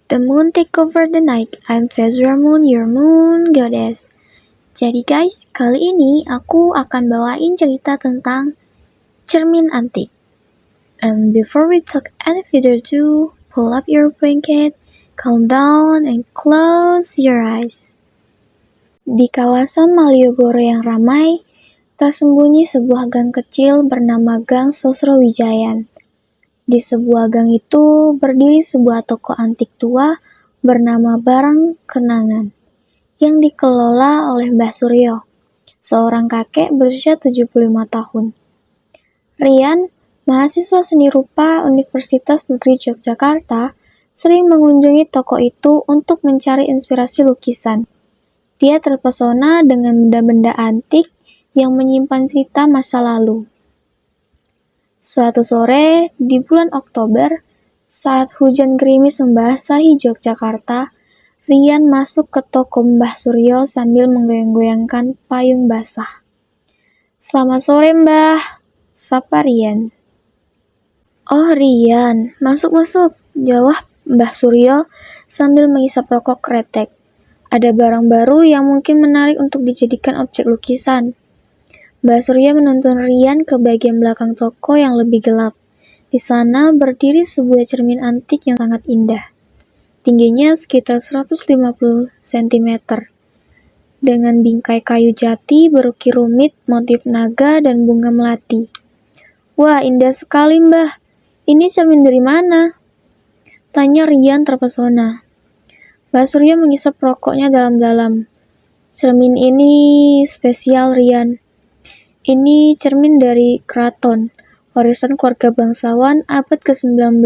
The moon take over the night. I'm Fezra Moon, your moon goddess. Jadi guys, kali ini aku akan bawain cerita tentang cermin antik. And before we talk any further ado, pull up your blanket, calm down, and close your eyes. Di kawasan Malioboro yang ramai, tersembunyi sebuah gang kecil bernama Gang Sosrowijayan. Di sebuah gang itu berdiri sebuah toko antik tua bernama Barang Kenangan yang dikelola oleh Mbah Suryo, seorang kakek berusia 75 tahun. Rian, mahasiswa seni rupa Universitas Negeri Yogyakarta, sering mengunjungi toko itu untuk mencari inspirasi lukisan. Dia terpesona dengan benda-benda antik yang menyimpan cerita masa lalu. Suatu sore di bulan Oktober, saat hujan gerimis membasahi Yogyakarta, Rian masuk ke toko Mbah Suryo sambil menggoyang-goyangkan payung basah. "Selamat sore, Mbah," sapa Rian. "Oh, Rian, masuk-masuk," jawab Mbah Suryo sambil mengisap rokok kretek. "Ada barang baru yang mungkin menarik untuk dijadikan objek lukisan." Mbah Surya menuntun Rian ke bagian belakang toko yang lebih gelap. Di sana berdiri sebuah cermin antik yang sangat indah. Tingginya sekitar 150 cm. Dengan bingkai kayu jati berukir rumit motif naga dan bunga melati. "Wah, indah sekali, Mbah. Ini cermin dari mana?" tanya Rian terpesona. Mbah Surya mengisap rokoknya dalam-dalam. "Cermin ini spesial, Rian. Ini cermin dari keraton, warisan keluarga bangsawan abad ke-19.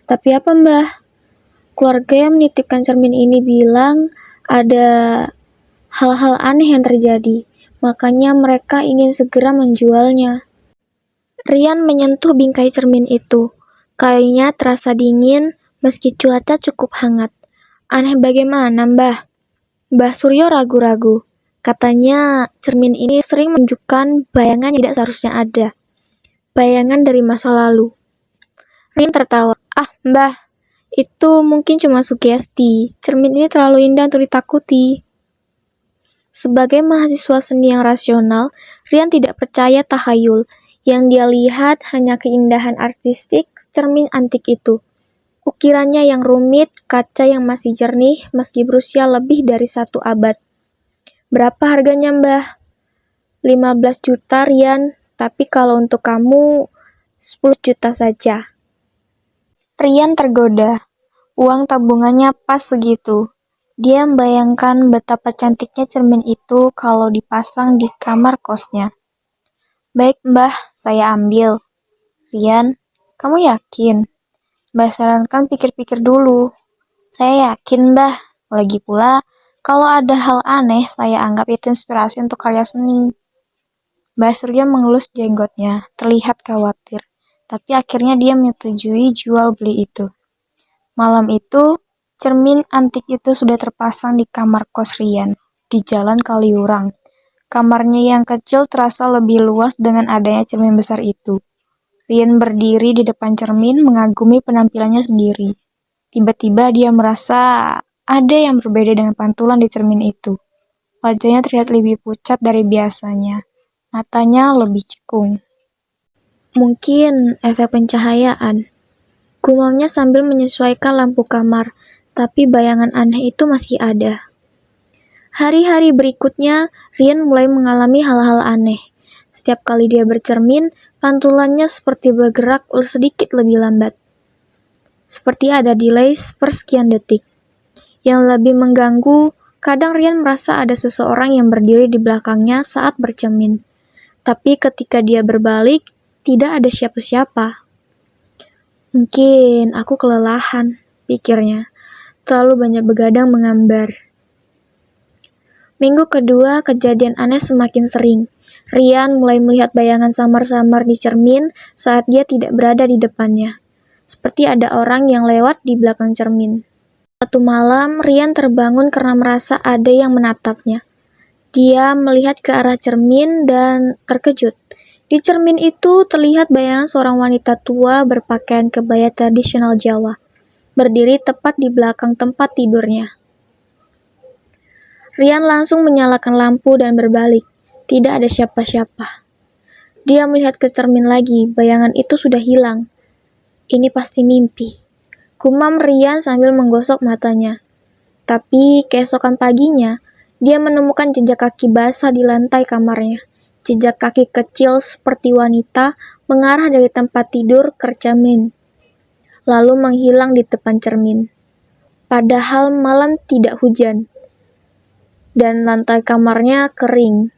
Tapi apa, Mbah? Keluarga yang menitipkan cermin ini bilang ada hal-hal aneh yang terjadi, makanya mereka ingin segera menjualnya." Rian menyentuh bingkai cermin itu. Kayunya terasa dingin meski cuaca cukup hangat. "Aneh bagaimana, Mbah?" Mbah Suryo ragu-ragu. Katanya cermin ini sering menunjukkan bayangan yang tidak seharusnya ada. Bayangan dari masa lalu. Rian tertawa. "Ah, Mbah, itu mungkin cuma sugesti. Cermin ini terlalu indah untuk ditakuti." Sebagai mahasiswa seni yang rasional, Rian tidak percaya tahayul. Yang dia lihat hanya keindahan artistik cermin antik itu. Ukirannya yang rumit, kaca yang masih jernih meski berusia lebih dari 1 abad. "Berapa harganya, Mbah?" 15 juta, Rian. Tapi kalau untuk kamu, 10 juta saja." Rian tergoda. Uang tabungannya pas segitu. Dia membayangkan betapa cantiknya cermin itu kalau dipasang di kamar kosnya. "Baik, Mbah, saya ambil." "Rian, kamu yakin?" Mbah sarankan pikir-pikir dulu. "Saya yakin, Mbah. Lagi pula, kalau ada hal aneh, saya anggap itu inspirasi untuk karya seni." Mbah Surya mengelus jenggotnya, terlihat khawatir. Tapi akhirnya dia menyetujui jual beli itu. Malam itu, cermin antik itu sudah terpasang di kamar kos Rian, di Jalan Kaliurang. Kamarnya yang kecil terasa lebih luas dengan adanya cermin besar itu. Rian berdiri di depan cermin mengagumi penampilannya sendiri. Tiba-tiba dia merasa ada yang berbeda dengan pantulan di cermin itu. Wajahnya terlihat lebih pucat dari biasanya. Matanya lebih cekung. "Mungkin efek pencahayaan," gumamnya sambil menyesuaikan lampu kamar, tapi bayangan aneh itu masih ada. Hari-hari berikutnya, Rian mulai mengalami hal-hal aneh. Setiap kali dia bercermin, pantulannya seperti bergerak sedikit lebih lambat. Seperti ada delay sepersekian detik. Yang lebih mengganggu, kadang Rian merasa ada seseorang yang berdiri di belakangnya saat bercermin. Tapi ketika dia berbalik, tidak ada siapa-siapa. "Mungkin aku kelelahan," pikirnya. "Terlalu banyak begadang menggambar." Minggu kedua, kejadian aneh semakin sering. Rian mulai melihat bayangan samar-samar di cermin saat dia tidak berada di depannya. Seperti ada orang yang lewat di belakang cermin. Suatu malam, Rian terbangun karena merasa ada yang menatapnya. Dia melihat ke arah cermin dan terkejut. Di cermin itu terlihat bayangan seorang wanita tua berpakaian kebaya tradisional Jawa, berdiri tepat di belakang tempat tidurnya. Rian langsung menyalakan lampu dan berbalik. Tidak ada siapa-siapa. Dia melihat ke cermin lagi, bayangan itu sudah hilang. Ini pasti mimpi. Gumam Rian sambil menggosok matanya. Tapi keesokan paginya, dia menemukan jejak kaki basah di lantai kamarnya. Jejak kaki kecil seperti wanita mengarah dari tempat tidur ke cermin, lalu menghilang di depan cermin. Padahal malam tidak hujan, dan lantai kamarnya kering.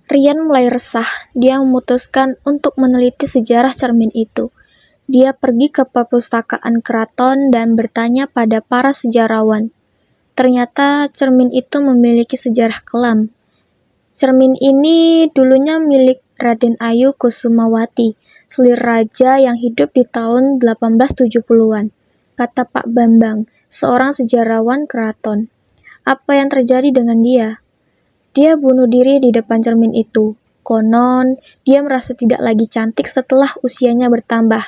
Rian mulai resah. Dia memutuskan untuk meneliti sejarah cermin itu. Dia pergi ke perpustakaan keraton dan bertanya pada para sejarawan. Ternyata cermin itu memiliki sejarah kelam. Cermin ini dulunya milik Raden Ayu Kusumawati, selir raja yang hidup di tahun 1870-an, kata Pak Bambang, seorang sejarawan keraton. Apa yang terjadi dengan dia? Dia bunuh diri di depan cermin itu. Konon, dia merasa tidak lagi cantik setelah usianya bertambah,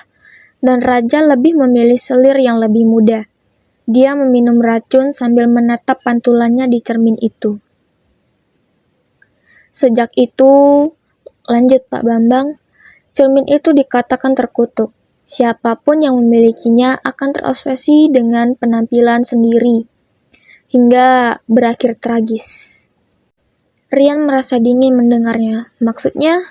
dan raja lebih memilih selir yang lebih muda. Dia meminum racun sambil menatap pantulannya di cermin itu. Sejak itu, lanjut Pak Bambang, cermin itu dikatakan terkutuk. Siapapun yang memilikinya akan terobsesi dengan penampilan sendiri, hingga berakhir tragis. Rian merasa dingin mendengarnya. Maksudnya,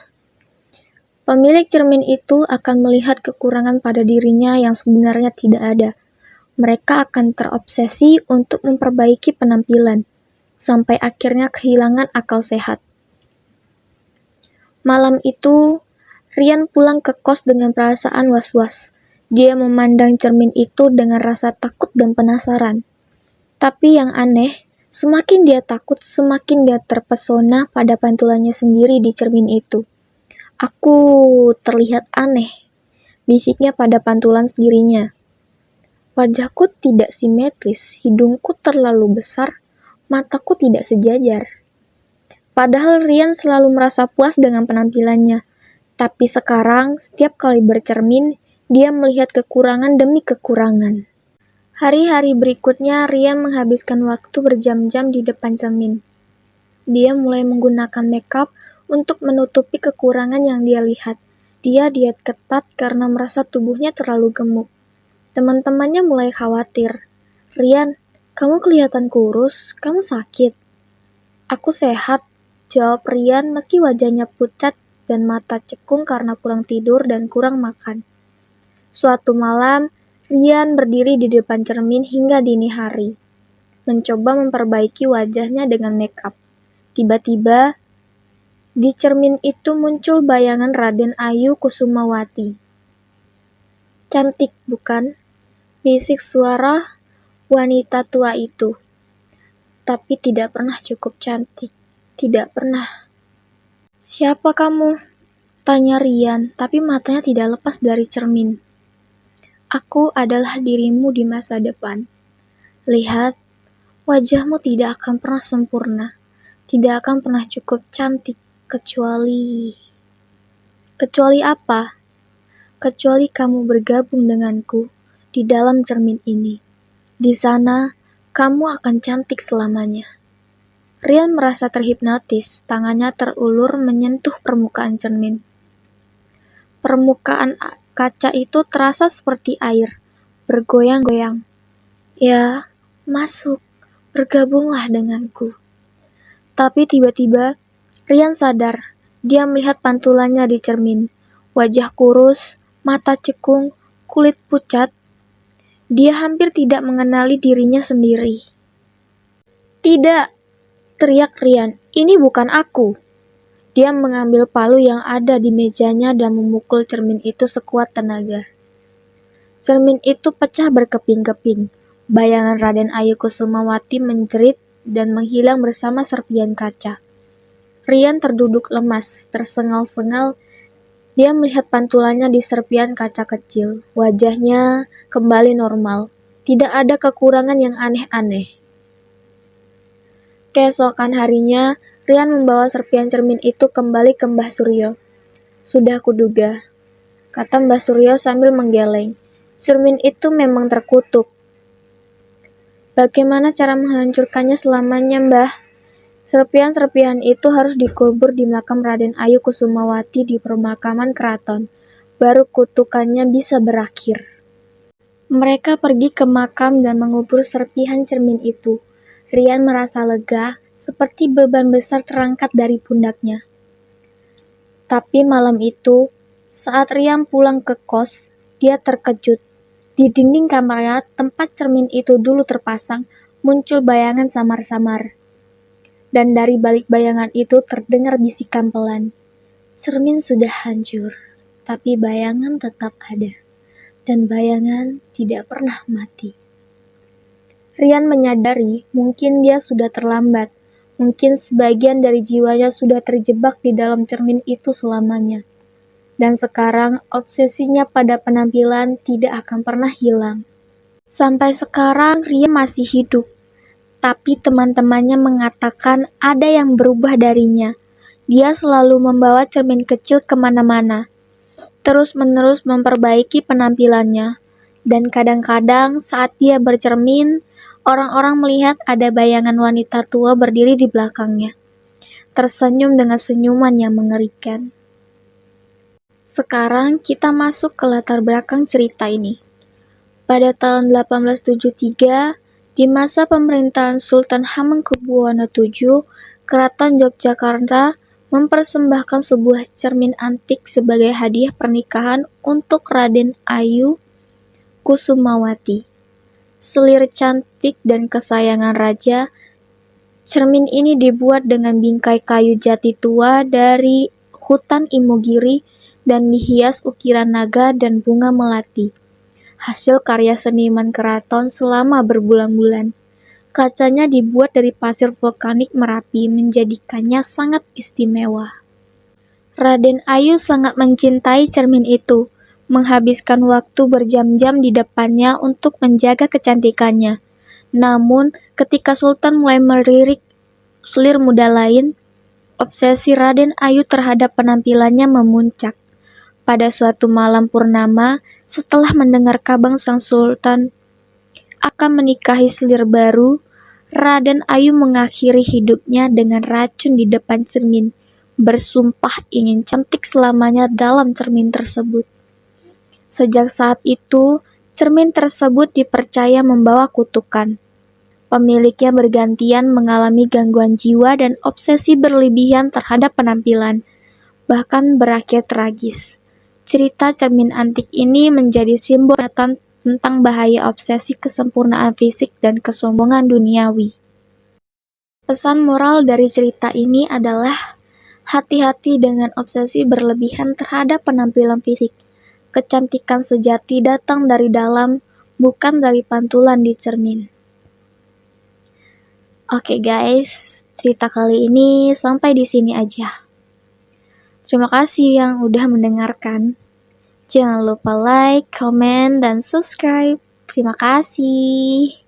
pemilik cermin itu akan melihat kekurangan pada dirinya yang sebenarnya tidak ada. Mereka akan terobsesi untuk memperbaiki penampilan, sampai akhirnya kehilangan akal sehat. Malam itu, Rian pulang ke kos dengan perasaan was-was. Dia memandang cermin itu dengan rasa takut dan penasaran. Tapi yang aneh, semakin dia takut, semakin dia terpesona pada pantulannya sendiri di cermin itu. Aku terlihat aneh, bisiknya pada pantulan sendirinya. Wajahku tidak simetris, hidungku terlalu besar, mataku tidak sejajar. Padahal Rian selalu merasa puas dengan penampilannya. Tapi sekarang, setiap kali bercermin, dia melihat kekurangan demi kekurangan. Hari-hari berikutnya, Rian menghabiskan waktu berjam-jam di depan cermin. Dia mulai menggunakan makeup untuk menutupi kekurangan yang dia lihat. Dia diet ketat karena merasa tubuhnya terlalu gemuk. Teman-temannya mulai khawatir. Rian, kamu kelihatan kurus, kamu sakit. Aku sehat, jawab Rian meski wajahnya pucat dan mata cekung karena kurang tidur dan kurang makan. Suatu malam, Rian berdiri di depan cermin hingga dini hari, mencoba memperbaiki wajahnya dengan makeup. Tiba-tiba, di cermin itu muncul bayangan Raden Ayu Kusumawati. Cantik, bukan? Bisik suara wanita tua itu. Tapi tidak pernah cukup cantik. Tidak pernah. Siapa kamu? Tanya Rian, tapi matanya tidak lepas dari cermin. Aku adalah dirimu di masa depan. Lihat, wajahmu tidak akan pernah sempurna. Tidak akan pernah cukup cantik, kecuali apa? Kecuali kamu bergabung denganku di dalam cermin ini. Di sana, kamu akan cantik selamanya. Rian merasa terhipnotis, tangannya terulur menyentuh permukaan cermin. Permukaan kaca itu terasa seperti air, bergoyang-goyang. Ya, masuk, bergabunglah denganku. Tapi tiba-tiba, Rian sadar, dia melihat pantulannya di cermin. Wajah kurus, mata cekung, kulit pucat. Dia hampir tidak mengenali dirinya sendiri. Tidak, teriak Rian, ini bukan aku. Dia mengambil palu yang ada di mejanya dan memukul cermin itu sekuat tenaga. Cermin itu pecah berkeping-keping. Bayangan Raden Ayu Kusumawati menjerit dan menghilang bersama serpian kaca. Rian terduduk lemas, tersengal-sengal. Dia melihat pantulannya di serpian kaca kecil. Wajahnya kembali normal. Tidak ada kekurangan yang aneh-aneh. Keesokan harinya, Rian membawa serpian cermin itu kembali ke Mbah Suryo. Sudah kuduga, kata Mbah Suryo sambil menggeleng. Cermin itu memang terkutuk. Bagaimana cara menghancurkannya selamanya, Mbah? Serpihan-serpihan itu harus dikubur di makam Raden Ayu Kusumawati di pemakaman keraton. Baru kutukannya bisa berakhir. Mereka pergi ke makam dan mengubur serpihan cermin itu. Rian merasa lega, seperti beban besar terangkat dari pundaknya. Tapi malam itu, saat Rian pulang ke kos, dia terkejut. Di dinding kamarnya, tempat cermin itu dulu terpasang, muncul bayangan samar-samar. Dan dari balik bayangan itu terdengar bisikan pelan. Cermin sudah hancur, tapi bayangan tetap ada. Dan bayangan tidak pernah mati. Rian menyadari mungkin dia sudah terlambat. Mungkin sebagian dari jiwanya sudah terjebak di dalam cermin itu selamanya. Dan sekarang obsesinya pada penampilan tidak akan pernah hilang. Sampai sekarang Rian masih hidup, tapi teman-temannya mengatakan ada yang berubah darinya. Dia selalu membawa cermin kecil kemana-mana, terus-menerus memperbaiki penampilannya. Dan kadang-kadang saat dia bercermin, orang-orang melihat ada bayangan wanita tua berdiri di belakangnya, tersenyum dengan senyuman yang mengerikan. Sekarang kita masuk ke latar belakang cerita ini. Pada tahun 1873, di masa pemerintahan Sultan Hamengkubuwono VII, Keraton Yogyakarta mempersembahkan sebuah cermin antik sebagai hadiah pernikahan untuk Raden Ayu Kusumawati. Selir cantik dan kesayangan raja, cermin ini dibuat dengan bingkai kayu jati tua dari hutan Imogiri dan dihias ukiran naga dan bunga melati. Hasil karya seniman keraton selama berbulan-bulan. Kacanya dibuat dari pasir vulkanik Merapi menjadikannya sangat istimewa. Raden Ayu sangat mencintai cermin itu, menghabiskan waktu berjam-jam di depannya untuk menjaga kecantikannya. Namun, ketika Sultan mulai melirik selir muda lain, obsesi Raden Ayu terhadap penampilannya memuncak. Pada suatu malam purnama, setelah mendengar kabar sang Sultan akan menikahi selir baru, Raden Ayu mengakhiri hidupnya dengan racun di depan cermin, bersumpah ingin cantik selamanya dalam cermin tersebut. Sejak saat itu, cermin tersebut dipercaya membawa kutukan. Pemiliknya bergantian mengalami gangguan jiwa dan obsesi berlebihan terhadap penampilan, bahkan berakhir tragis. Cerita cermin antik ini menjadi simbol tentang bahaya obsesi kesempurnaan fisik dan kesombongan duniawi. Pesan moral dari cerita ini adalah hati-hati dengan obsesi berlebihan terhadap penampilan fisik. Kecantikan sejati datang dari dalam, bukan dari pantulan di cermin. Oke guys, cerita kali ini sampai di sini aja. Terima kasih yang udah mendengarkan. Jangan lupa like, comment, dan subscribe. Terima kasih.